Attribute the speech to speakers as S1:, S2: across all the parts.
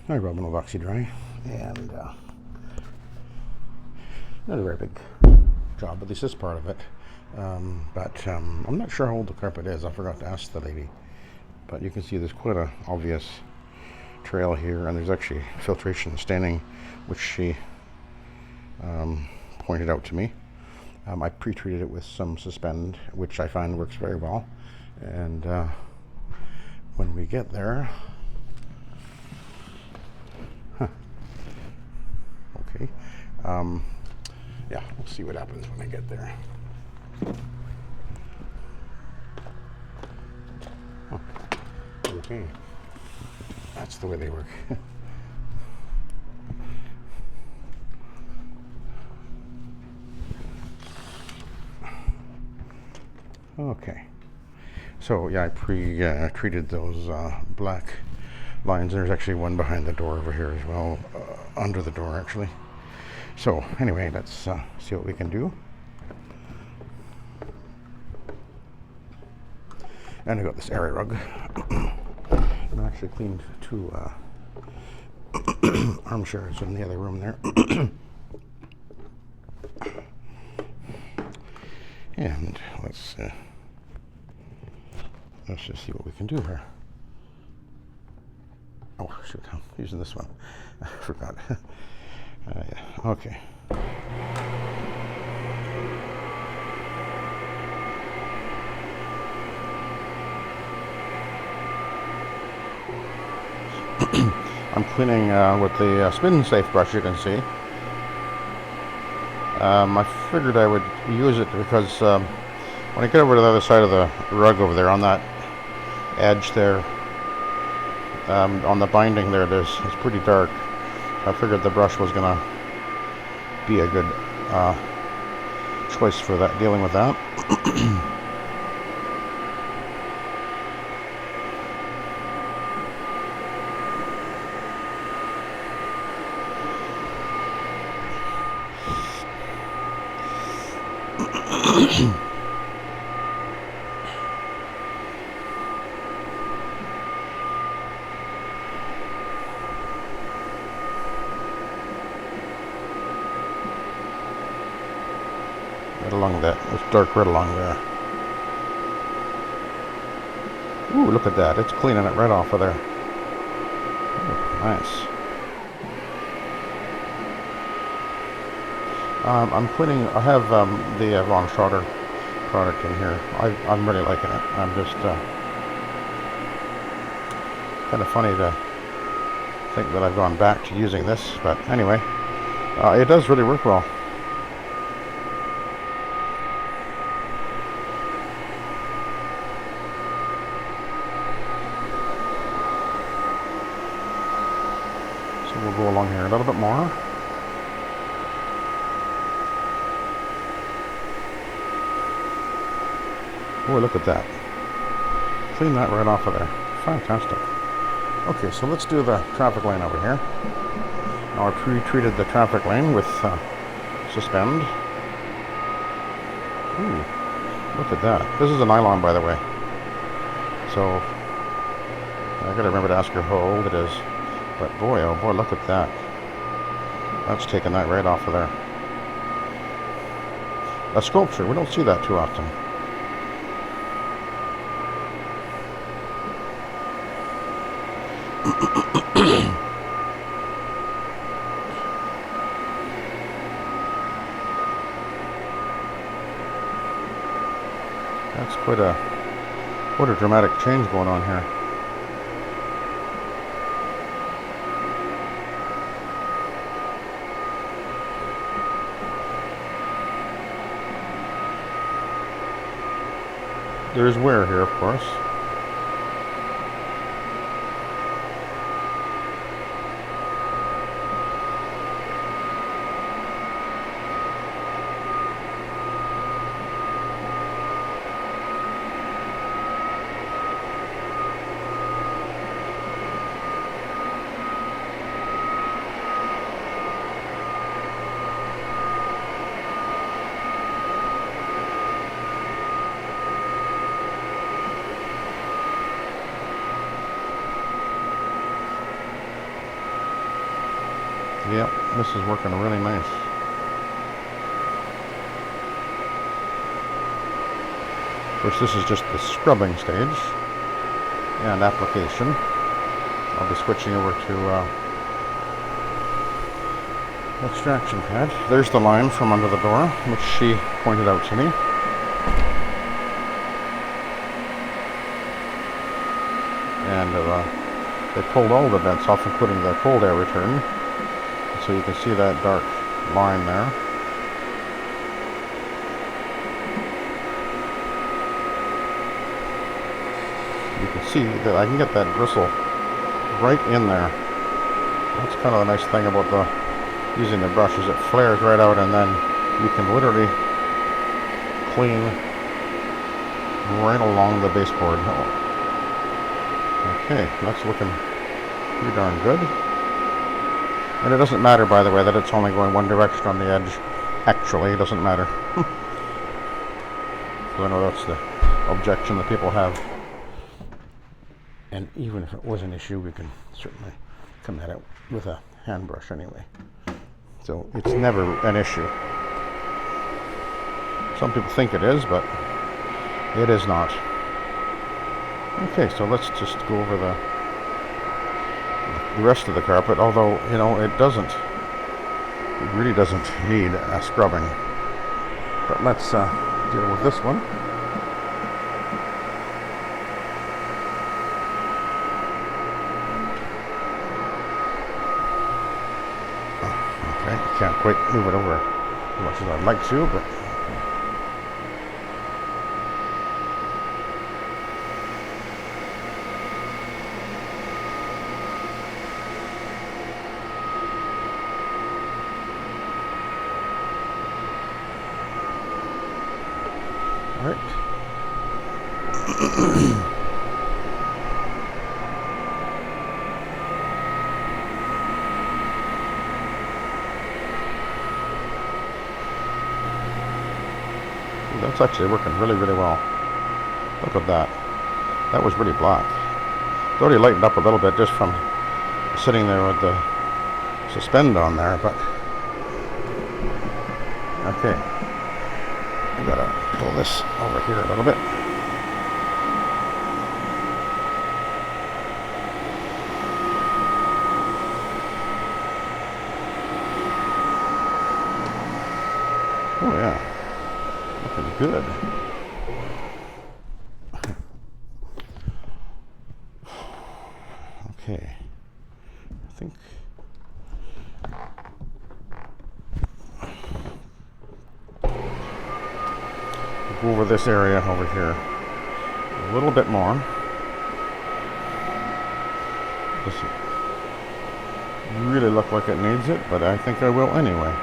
S1: I rub it with Oxy-Dry, and not a very big job, at least this part of it. But I'm not sure how old the carpet is. I forgot to ask the lady. But you can see there's quite an obvious trail here, and there's actually filtration staining, which she pointed out to me. I pre-treated it with some Suspend, which I find works very well. And when we get there, okay, yeah, we'll see what happens when I get there. Okay, that's the way they work. Okay, so yeah, I treated those black lines. There's actually one behind the door over here as well, under the door actually. So anyway, let's see what we can do. And I got this area rug. I actually cleaned two armchairs in the other room there. And let's just see what we can do here. Oh shoot, I'm using this one. I forgot. Yeah, okay. I'm cleaning with the Spinsafe brush, you can see. I figured I would use it because when I get over to the other side of the rug over there, on that edge there, on the binding there, it's pretty dark. I figured the brush was going to be a good choice for that, dealing with that. Right along that, it's dark right along there. Ooh, look at that, it's cleaning it right off of there. Ooh, nice. I'm cleaning, I have the Von Schroeder product in here. I'm really liking it. I'm just kind of funny to think that I've gone back to using this, but anyway, it does really work well. So we'll go along here a little bit more. Oh, look at that. Clean that right off of there. Fantastic. Okay, so let's do the traffic lane over here. Now I pre-treated the traffic lane with Suspend. Ooh, look at that. This is a nylon, by the way. So I gotta remember to ask her how old it is. But boy, oh boy, look at that. That's taking that right off of there. A sculpture, we don't see that too often. That's quite a dramatic change going on here. There is wear here, of course. Yep, this is working really nice. Of course, this is just the scrubbing stage and application. I'll be switching over to extraction pad. There's the line from under the door, which she pointed out to me. And they pulled all the vents off, including the cold air return. So you can see that dark line there. You can see that I can get that bristle right in there. That's kind of the nice thing about using the brush, is it flares right out, and then you can literally clean right along the baseboard. Okay, that's looking pretty darn good. And it doesn't matter, by the way, that it's only going one direction on the edge. Actually, it doesn't matter. So I know that's the objection that people have. And even if it was an issue, we can certainly come at it with a hand brush anyway. So it's never an issue. Some people think it is, but it is not. Okay, so let's just go over the rest of the carpet, although, you know, it really doesn't need a scrubbing. But let's deal with this one. Okay, can't quite move it over as much as I'd like to, but all right. That's actually working really, really well. Look at that. That was really black. It's already lightened up a little bit just from sitting there with the Suspend on there, but okay. I gotta pull this over here a little bit. Oh yeah. Looking good. Okay. I think we'll go over this area over here a little bit more. Doesn't really look like it needs it, but I think I will anyway.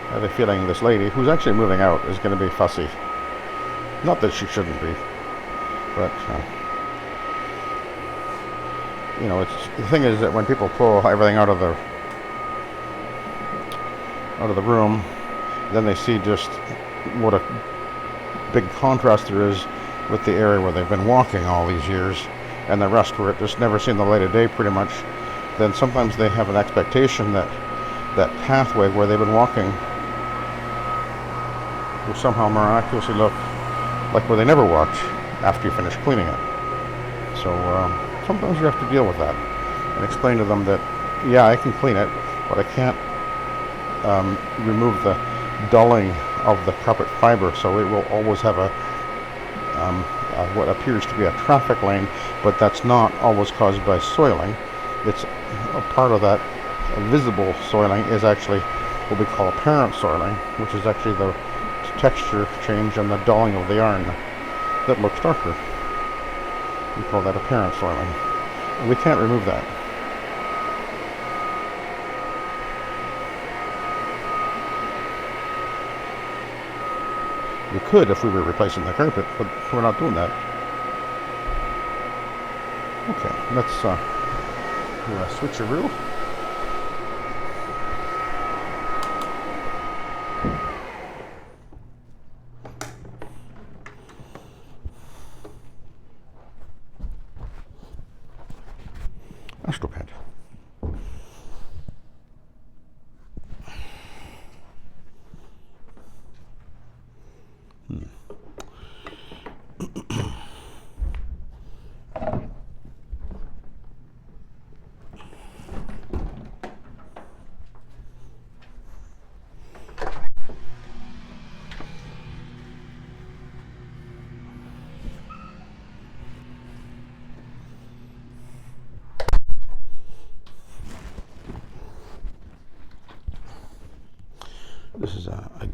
S1: I have a feeling this lady, who's actually moving out, is going to be fussy. Not that she shouldn't be, but you know, the thing is that when people pull everything out of the room, then they see just what a big contrast there is with the area where they've been walking all these years, and the rest where it just never seen the light of day pretty much. Then sometimes they have an expectation that that pathway where they've been walking will somehow miraculously look like where they never walked after you finish cleaning it. So sometimes you have to deal with that and explain to them that, yeah, I can clean it, but I can't remove the dulling of the carpet fiber, so it will always have what appears to be a traffic lane, but that's not always caused by soiling. It's a part of that visible soiling is actually what we call apparent soiling, which is actually the texture change and the dulling of the yarn that looks darker. We call that apparent soiling. And we can't remove that. We could if we were replacing the carpet, but we're not doing that. Okay, let's do a switcheroo. Astro pad.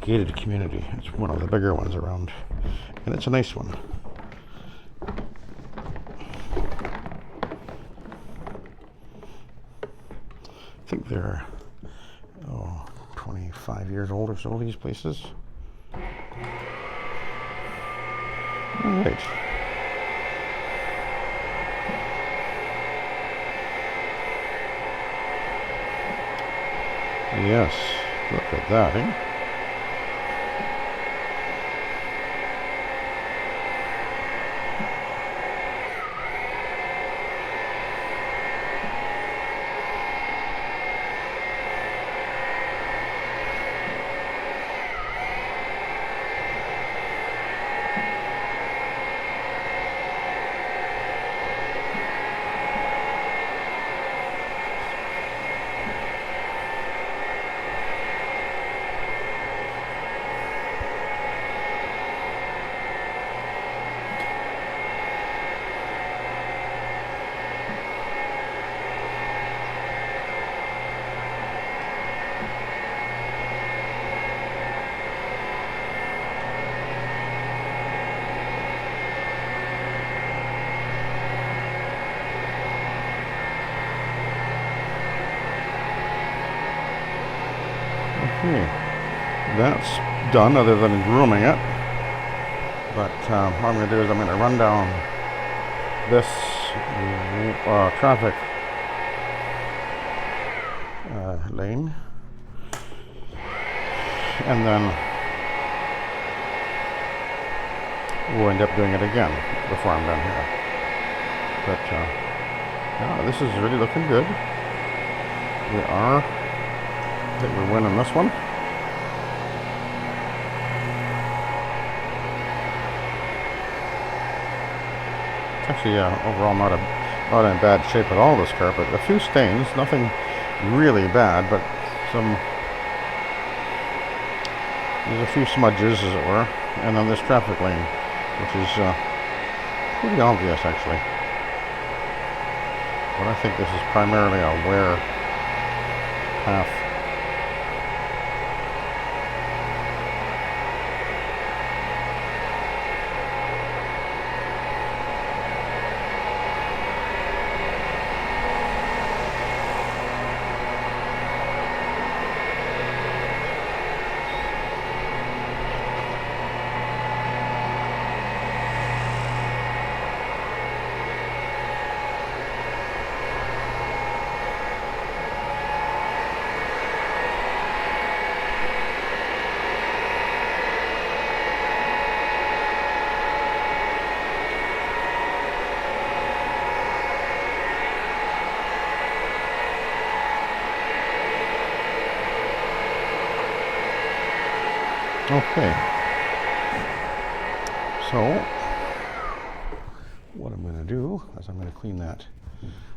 S1: gated community. It's one of the bigger ones around, and it's a nice one. I think they're 25 years old or so, these places. All right. Yes, look at that, eh? Okay, that's done other than grooming it. But what I'm going to do is I'm going to run down this traffic lane, and then we'll end up doing it again before I'm done here. But yeah, this is really looking good. I think we're winning this one. It's actually overall not in bad shape at all, this carpet. A few stains, nothing really bad, but there's a few smudges, as it were. And then this traffic lane, which is pretty obvious actually. But I think this is primarily a wear path. Okay, so what I'm going to do is I'm going to clean that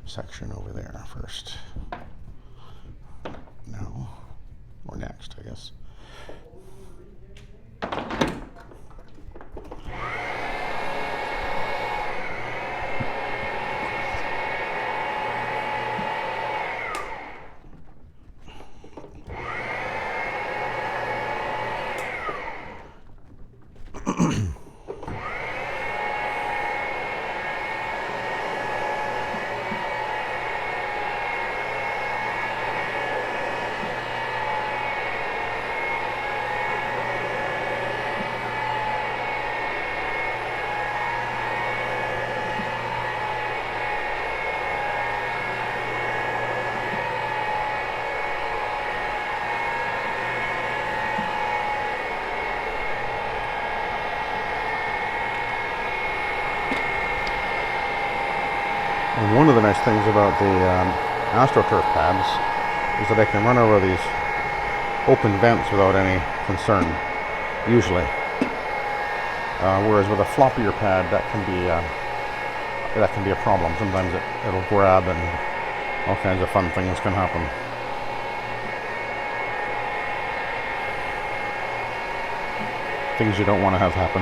S1: section over there first. Now, or next, I guess. And one of the nice things about the Astro turf pads is that I can run over these open vents without any concern, usually. Whereas with a floppier pad, that can be a problem. Sometimes it'll grab and all kinds of fun things can happen. Things you don't want to have happen.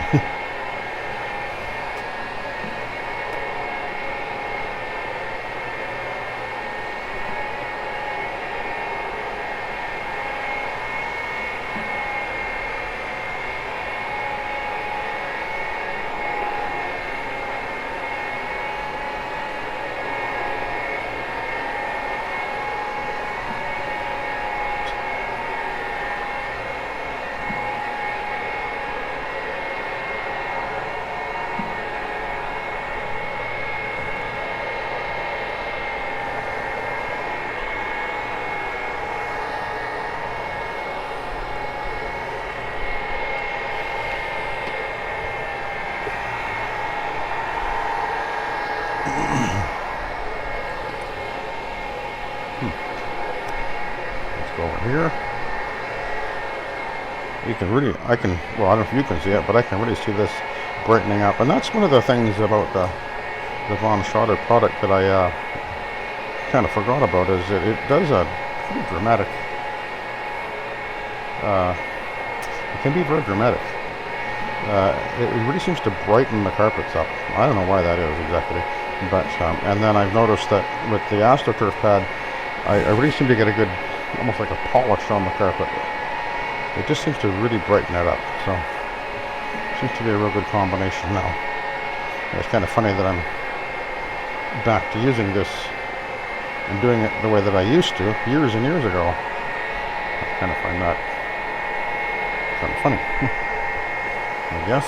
S1: here. You can really, well, I don't know if you can see it, but I can really see this brightening up. And that's one of the things about the Von Schroeder product that I kind of forgot about, is that it does a pretty dramatic, it can be very dramatic. It really seems to brighten the carpets up. I don't know why that is exactly, but and then I've noticed that with the AstroTurf pad, I really seem to get a good, almost like a polish on the carpet. It just seems to really brighten it up. So it seems to be a real good combination now. And it's kind of funny that I'm back to using this and doing it the way that I used to years and years ago. I kind of find that kind of funny. I guess.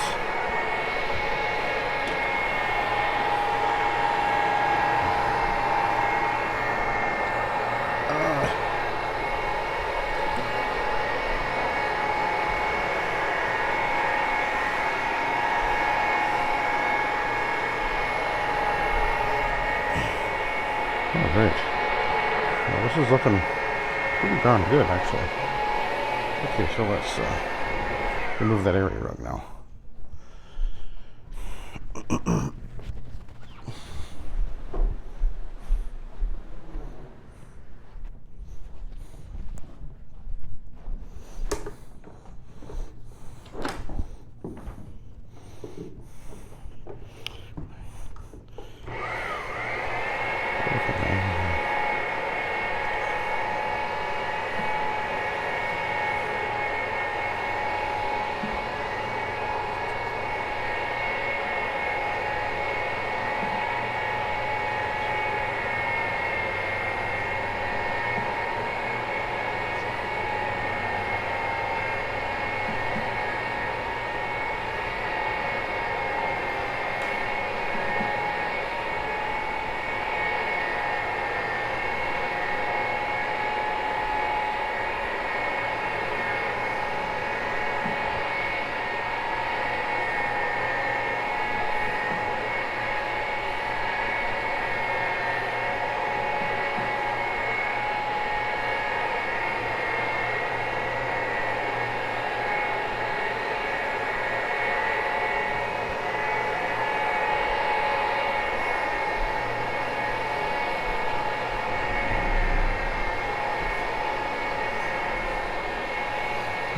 S1: Oh, great. Well, this is looking pretty darn good, actually. Okay, so let's remove that area rug now.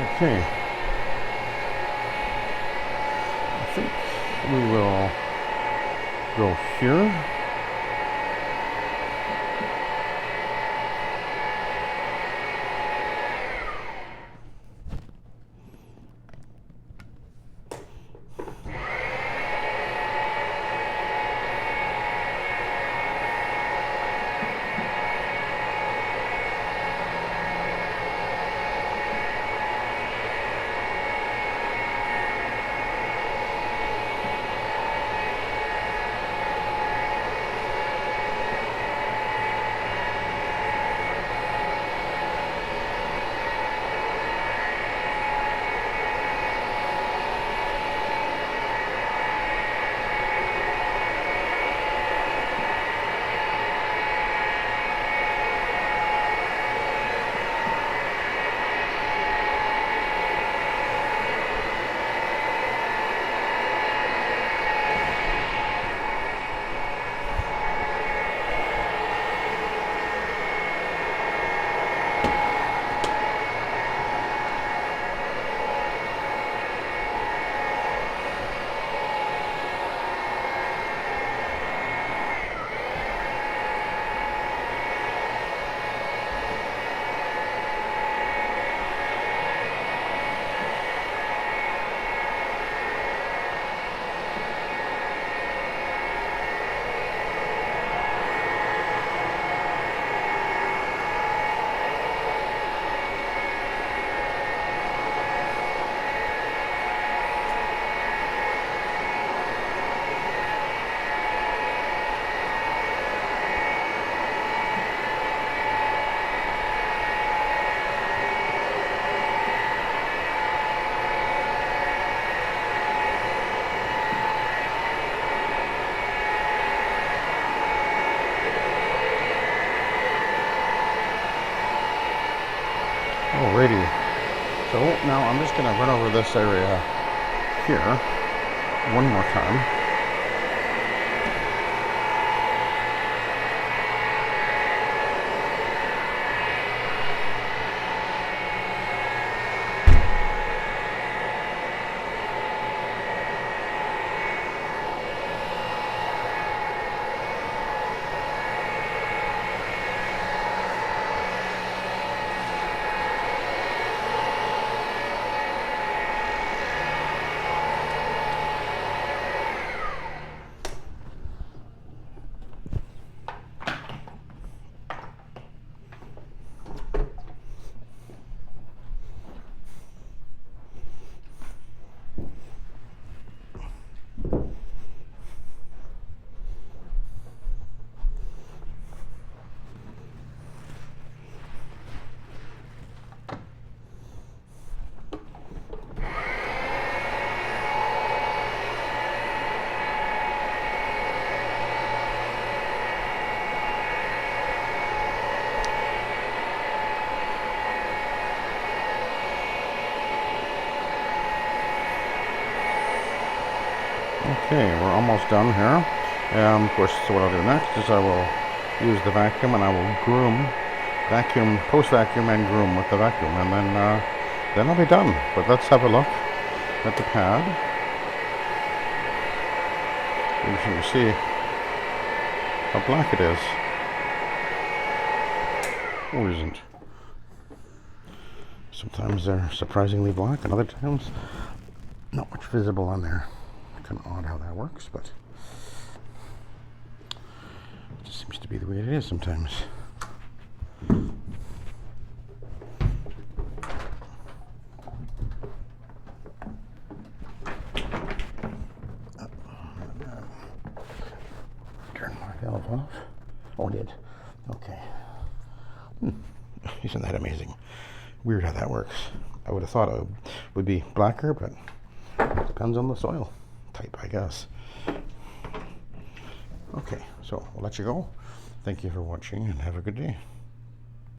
S1: Okay. I think we will go here. Alrighty. So now I'm just going to run over this area here one more time. Okay, we're almost done here. Of course, so what I'll do next is I will use the vacuum and I will vacuum, post-vacuum and groom with the vacuum, and then I'll be done. But let's have a look at the pad. And you can see how black it is. Or isn't. Sometimes they're surprisingly black, and other times not much visible on there. Kind of odd how that works, but it just seems to be the way it is sometimes. Turn my valve off. Oh, it did. Okay. Isn't that amazing? Weird how that works. I would have thought it would be blacker, but it depends on the soil type, I guess. Okay, so we'll let you go. Thank you for watching and have a good day.